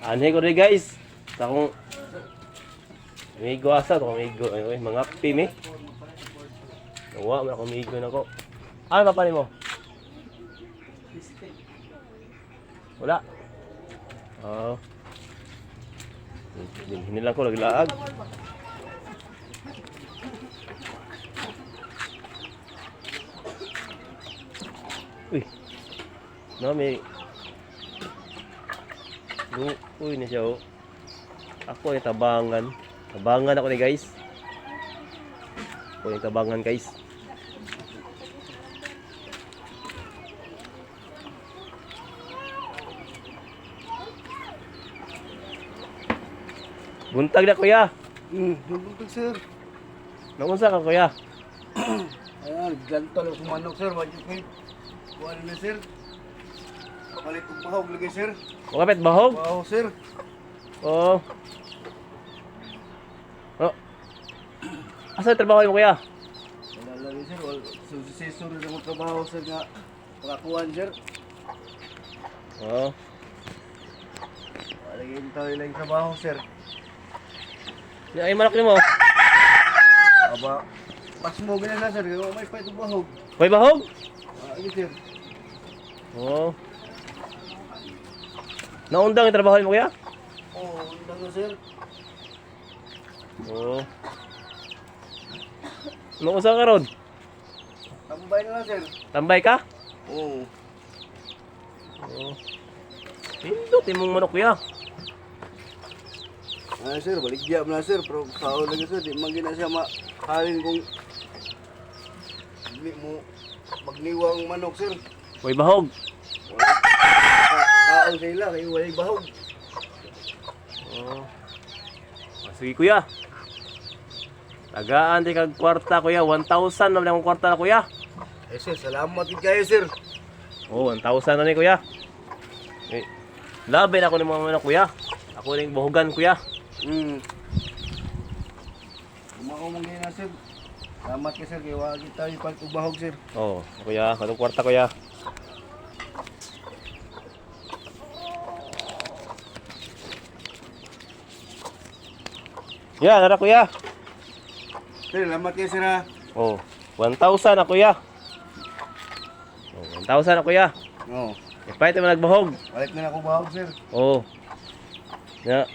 Anhe ko rin guys. Sa akong amigo asa to, amigo ay mga pimi. Nawa man ako amigo nako. Ano pa mo? Wala. Oh. Hinilang ko laglaag. Uy. No, may uy na siya oh. Ako ay tabangan. Tabangan ako ni guys. Ako ay tabangan guys. Buntag na kuya. Buntag sir. Naunsa ka kuya? Ayan, gantol ako manok sir. Wajib ko. Kuha na sir. Palit kong bahog lagi sir. Kapit bahog? Bahog sir. Oo. Oh. Asa trabaho mo kuya? Wala lagi sir. Susisor na akong trabaho sir nga pakakuhan sir. Oo. Wala lagi yung tawin lang trabaho sir. Ay manok ni mo. Aba, pas mo ganyan na sir. Kaya may pa itong bahog. May bahog? Ay sir. Oo. Naundang yung trabaho mo kuya? Oo, undang na sir. Oo. Naunsa ka ron? Tambay na lang sir. Tambay ka? Oo. Oo. Pindot imong manok kuya. Ay sir, baligya mo na sir. Pero sao lagi sir. Di man gina siya mahalin kung di mo magniwang manok sir. May bahog. Kaon sila kay walay bahog. Oo. Sige kuya. Tagaan di kag kwarta kuya. 1,000 na lang ang kwarta na kuya. Eh sir, salamat din kayo sir. Oo, 1,000 na ni kuya. Eh, labi na ako ng mga manok kuya. Ako ring bahugan kuya. Kumakaw mong ganyan na sir. Salamat ka sir, kaya wag kita yung pagkubahog sir. Oo, kuya. Anong kwarta kuya? Yan, nara kuya. Sir, salamat kayo sir ha. Oh, 1,000 na kuya. Oh, 1,000 na kuya. Oo. Ipahit mo nagbahog. Balik na ako bahog sir. Oh. Ya.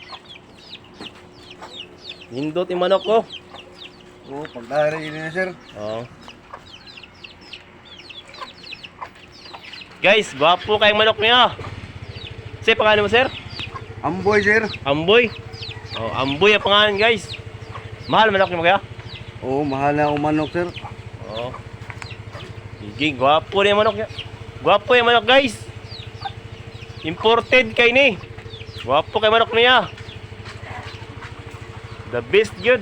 Nindot yung manok ko. Oo, pagdari yun na sir. Oh. Guys, gwapo kayong manok niya. Say pangalan mo, sir? Amboy sir. Amboy. Oh, Amboy ang pangalan, guys. Mahal manok niyo kaya? Oo, mahal na akong manok sir. Oh. Sige, gwapo rin yung manok niya. Gwapo yung manok, guys. Imported kay ni. Gwapo kay manok niya. The best good.